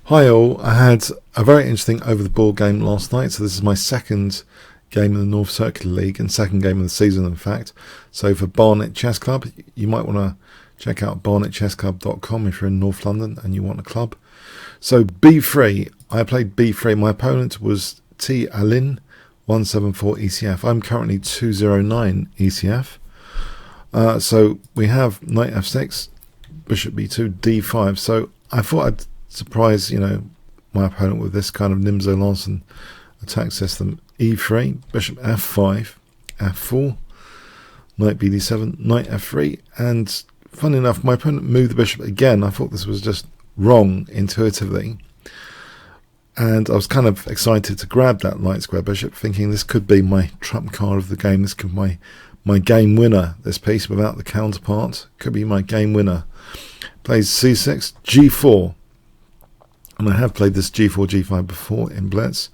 Hi all, I had a very interesting over the board game last night. So this is my second game in the North Circular League and second game of the season in fact. So for Barnet Chess Club, you might want to check out barnetchessclub.com if you're in North London and you want a club. So B3, I played B3. My opponent was T Alin 174 ECF. I'm currently 209 ECF. So we have knight f6, bishop b2, d5. So I thought I'd surprise, my opponent with this kind of Nimzo-Larsen attack system. E3, bishop f5, f4, knight bd7, knight f3, and funny enough, my opponent moved the bishop again. I thought this was just wrong intuitively, and I was kind of excited to grab that light square bishop, thinking this could be my trump card of the game. This could be my game winner. This piece without the counterpart could be my game winner. Plays c6, g4. And I have played this g4, g5 before in Blitz.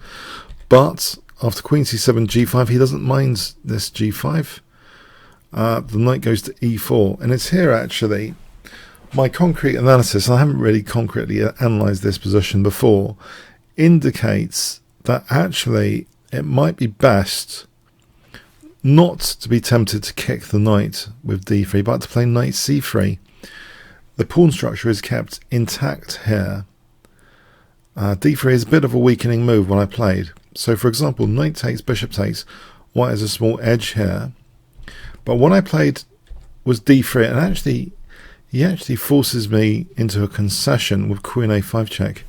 But after queen c7, g5, he doesn't mind this g5. The knight goes to e4. And it's here, actually, my concrete analysis, and I haven't really concretely analysed this position before, indicates that actually it might be best not to be tempted to kick the knight with d3, but to play knight c3. The pawn structure is kept intact here. D3 is a bit of a weakening move when I played. So for example, knight takes, bishop takes, white has a small edge here. But what I played was d3, and he actually forces me into a concession with queen a5 check.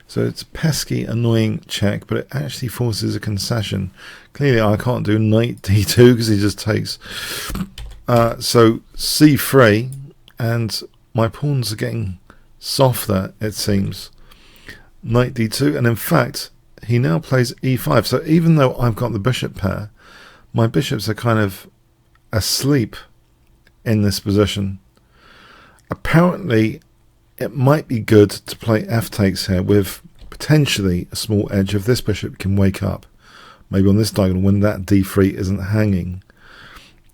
So it's a pesky, annoying check, but it actually forces a concession. Clearly I can't do knight d2 because he just takes. So c3, and my pawns are getting softer, it seems. Knight d2, and in fact he now plays e5. So even though I've got the bishop pair, my bishops are kind of asleep in this position. Apparently it might be good to play f takes here with potentially a small edge if this bishop can wake up, maybe on this diagonal when that d3 isn't hanging.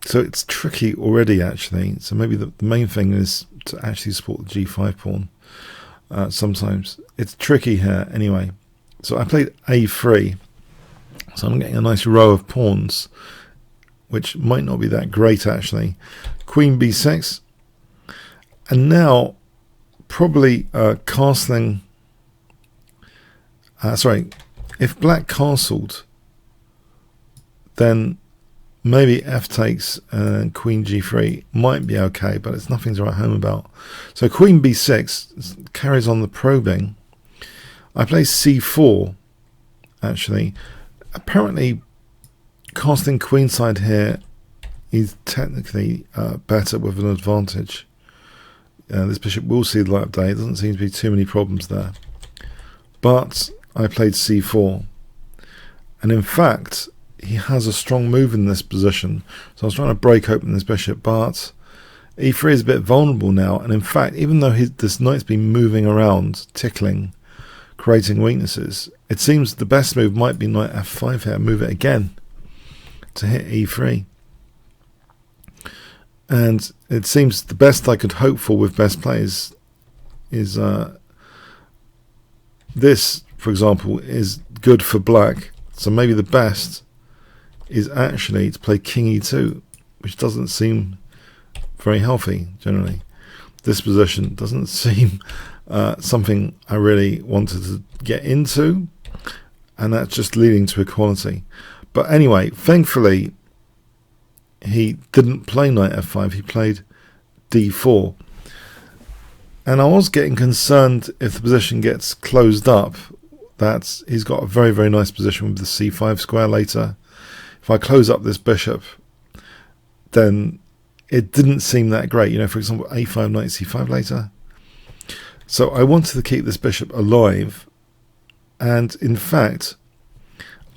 So it's tricky already, actually. So maybe the main thing is to actually support the g5 pawn. Sometimes it's tricky here anyway. So I played a3, so I'm getting a nice row of pawns, which might not be that great actually. Queen b6, and now probably castling. If black castled, then maybe f takes and queen g3 might be okay, but it's nothing to write home about. So queen b6 carries on the probing. I play c4, actually. Apparently, casting queenside here is technically better with an advantage. This bishop will see the light of day. There doesn't seem to be too many problems there. But I played c4. And in fact, he has a strong move in this position. So I was trying to break open this bishop, but e3 is a bit vulnerable now. And in fact, even though this knight's been moving around, tickling, creating weaknesses, it seems the best move might be knight f5 here. Move it again to hit e3. And it seems the best I could hope for with best plays is this, for example, is good for black. So maybe the best is actually to play king e2, which doesn't seem very healthy generally. This position doesn't seem something I really wanted to get into, and that's just leading to equality. But anyway, thankfully he didn't play knight f5, he played d4. And I was getting concerned if the position gets closed up, that he's got a very, very nice position with the c5 square later. If I close up this bishop, then it didn't seem that great. For example, a5, knight c5 later. So I wanted to keep this bishop alive, and in fact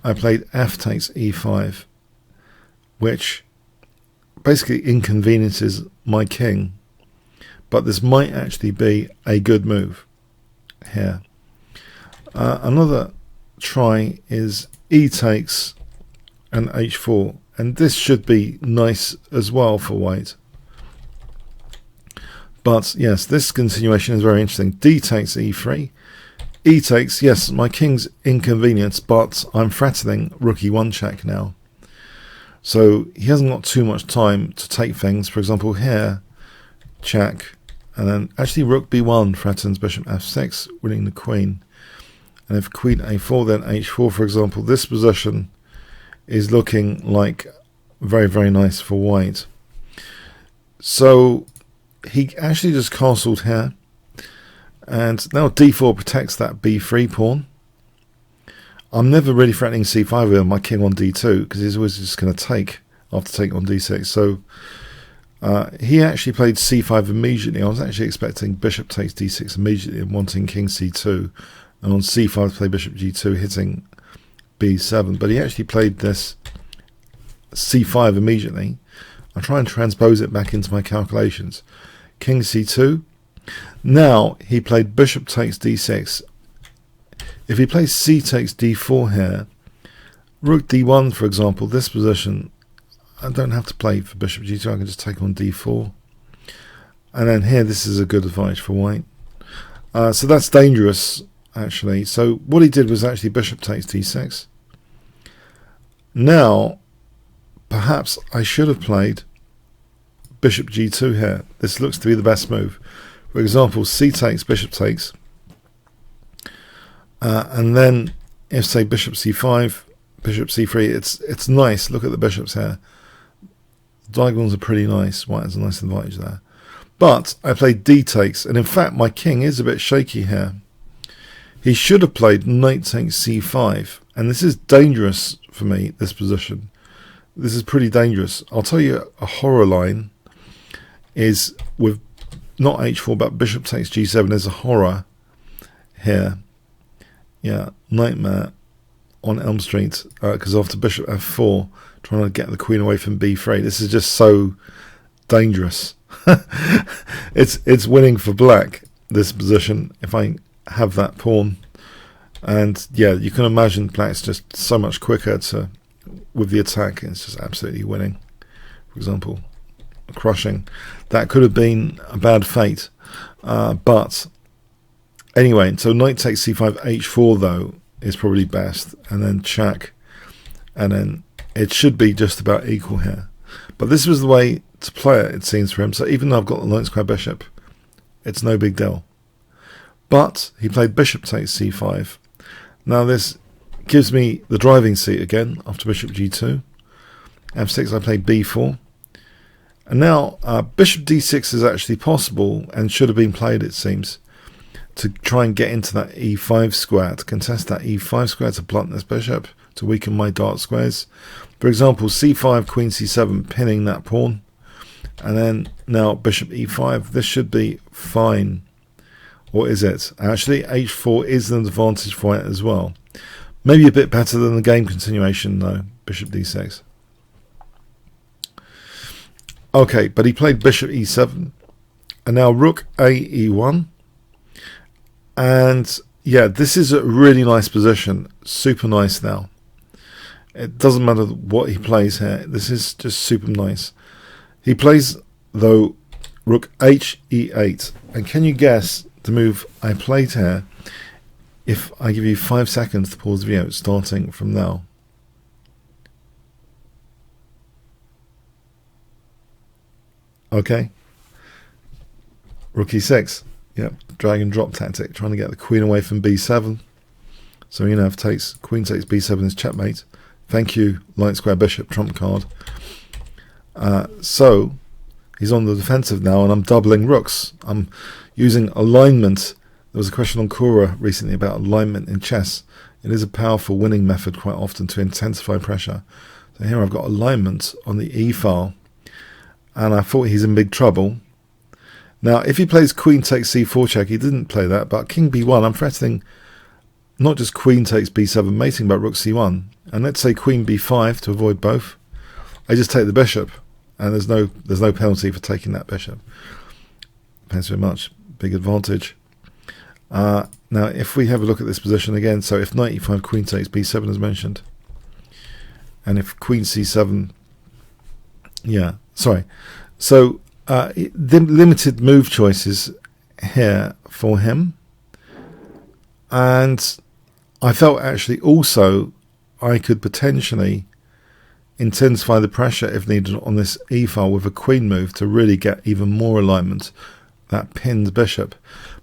I played f takes e5, which basically inconveniences my king, but this might actually be a good move here. Another try is e takes and h4, and this should be nice as well for white. But yes, this continuation is very interesting. D takes e3, e takes, yes, my king's inconvenienced, but I'm threatening rook e1 check now. So he hasn't got too much time to take things. For example, here, check, and then actually rook b1 threatens bishop f6, winning the queen. And if queen a4, then h4, for example, this position is looking like very, very nice for white. So he actually just castled here. And now d4 protects that b3 pawn. I'm never really threatening c5 with my king on d2 because he's always just going to take after taking on d6. So he actually played c5 immediately. I was actually expecting bishop takes d6 immediately and wanting king c2. And on c5 to play bishop g2 hitting b7. But he actually played this c5 immediately. I'll try and transpose it back into my calculations. King c2. Now he played bishop takes d6. If he plays c takes d4 here, rook d1 for example, this position, I don't have to play for bishop g2, I can just take on d4. And then here this is a good advantage for white. So that's dangerous actually. So what he did was actually bishop takes d6. Now perhaps I should have played bishop g2 here. This looks to be the best move. For example, c takes, bishop takes, and then if say bishop c5, bishop c3, it's nice. Look at the bishops here. The diagonals are pretty nice. White has a nice advantage there. But I played d takes, and in fact my king is a bit shaky here. He should have played knight takes c5, and this is dangerous for me, this position. This is pretty dangerous. I'll tell you a horror line is with not h4 but bishop takes g7. There's a horror here. Yeah, nightmare on Elm Street because after bishop f4 trying to get the queen away from b3. This is just so dangerous. It's winning for black, this position, if I have that pawn. And yeah, you can imagine black's just so much quicker with the attack. It's just absolutely winning. For example, crushing. That could have been a bad fate, but anyway, so knight takes c5, h4 though is probably best, and then check, and then it should be just about equal here. But this was the way to play it seems for him. So even though I've got the knight square bishop, it's no big deal. But he played bishop takes c5. Now this gives me the driving seat again after bishop g2. f6 I played b4. And now bishop d6 is actually possible and should have been played, it seems, to try and get into that e5 square, to contest that e5 square, to blunt this bishop, to weaken my dark squares. For example, c5, queen c7, pinning that pawn. And then now bishop e5. This should be fine. Or is it? Actually, h4 is an advantage for it as well. Maybe a bit better than the game continuation though, bishop d6. Okay, but he played bishop e7, and now rook a e1, and yeah, this is a really nice position, super nice now. It doesn't matter what he plays here, this is just super nice. He plays, though, rook h e8, and can you guess the move I played here if I give you 5 seconds to pause the video, starting from now? Okay, rook e6, yep, drag and drop tactic, trying to get the queen away from b7. So if takes, queen takes b7 is checkmate. Thank you, light square bishop, trump card. So he's on the defensive now, and I'm doubling rooks. I'm using alignment. There was a question on Quora recently about alignment in chess. It is a powerful winning method quite often to intensify pressure. So here I've got alignment on the e file, and I thought he's in big trouble. Now, if he plays queen takes c4 check, he didn't play that, but king b1, I'm threatening not just queen takes b7 mating, but rook c1. And let's say queen b5 to avoid both. I just take the bishop, and there's no penalty for taking that bishop. Thanks very much. Big advantage. Now, if we have a look at this position again, so if knight e5, queen takes b7 as mentioned, and if queen c7, yeah, sorry. So the limited move choices here for him. And I felt actually also I could potentially intensify the pressure if needed on this e file with a queen move to really get even more alignment, that pinned bishop.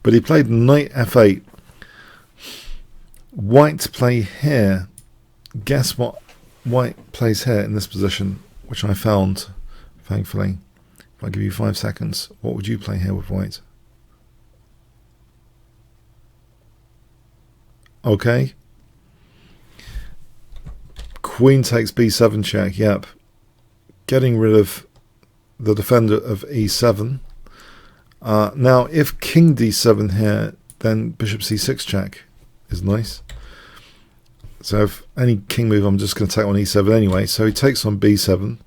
But he played knight f8. White to play here. Guess what white plays here in this position, which I found, thankfully. If I give you 5 seconds, what would you play here with white? Okay. Queen takes b7 check, yep. Getting rid of the defender of e7. Now, if king d7 here, then bishop c6 check is nice. So if any king move, I'm just going to take on e7 anyway. So he takes on b7.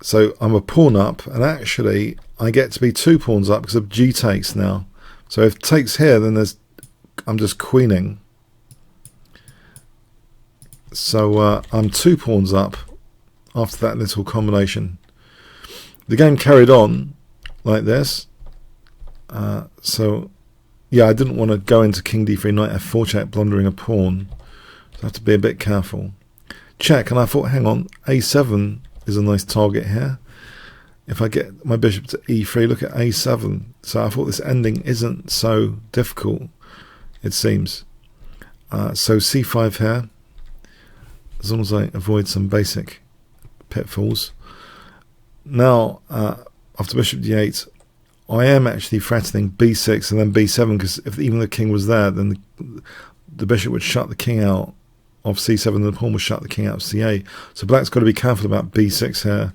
So I'm a pawn up, and actually I get to be 2 pawns up because of g takes now. So if takes here, then I'm just queening. So I'm 2 pawns up after that little combination. The game carried on like this. So yeah, I didn't want to go into king d3, knight f4 check, blundering a pawn. So I have to be a bit careful. Check, and I thought, hang on, a7 is a nice target here. If I get my bishop to e3, look at a7. So I thought this ending isn't so difficult, it seems. So c5 here, as long as I avoid some basic pitfalls. Now, after bishop d8, I am actually threatening b6 and then b7, because if even the king was there, then the bishop would shut the king out of c7 and the pawn would shut the king out of c8. So black's got to be careful about b6 here.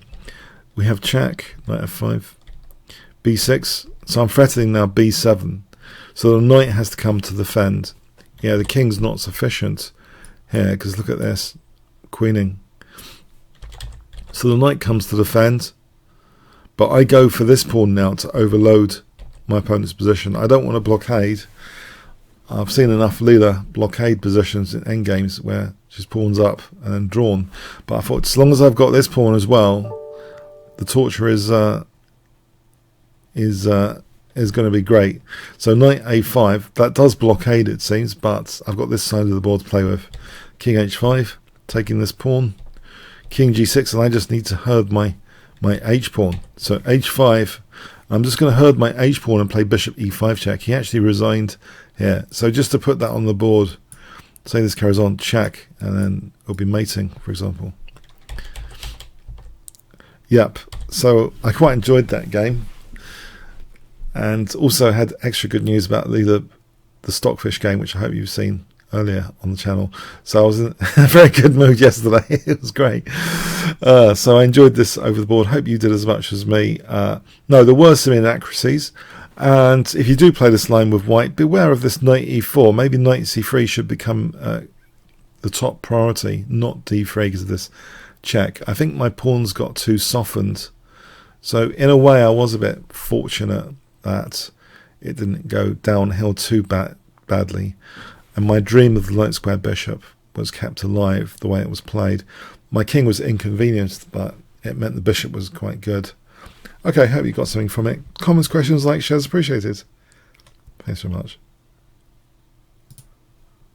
We have check, knight f5, b6. So I'm threatening now b7. So the knight has to come to defend. Yeah, the king's not sufficient here, because look at this, queening. So the knight comes to defend, but I go for this pawn now to overload my opponent's position. I don't want to blockade. I've seen enough Leela blockade positions in endgames where she's pawns up and then drawn. But I thought, as long as I've got this pawn as well, the torture is going to be great. So knight a5, that does blockade, it seems, but I've got this side of the board to play with. King h5, taking this pawn. King g6, and I just need to herd my h pawn. So h5, I'm just going to herd my h pawn and play bishop e5 check. He actually resigned here. So just to put that on the board, say this carries on, check, and then it'll be mating, for example. Yep, so I quite enjoyed that game, and also had extra good news about the Stockfish game, which I hope you've seen earlier on the channel. So I was in a very good mood yesterday. It was great. So I enjoyed this over the board. Hope you did as much as me. No, there were some inaccuracies, and if you do play this line with white, beware of this knight e4. Maybe knight c3 should become the top priority, not d3, because of this check. I think my pawns got too softened. So in a way I was a bit fortunate that it didn't go downhill too badly. And my dream of the light square bishop was kept alive the way it was played. My king was inconvenienced, but it meant the bishop was quite good. Okay, hope you got something from it. Comments, questions, likes, shares appreciated. Thanks very much.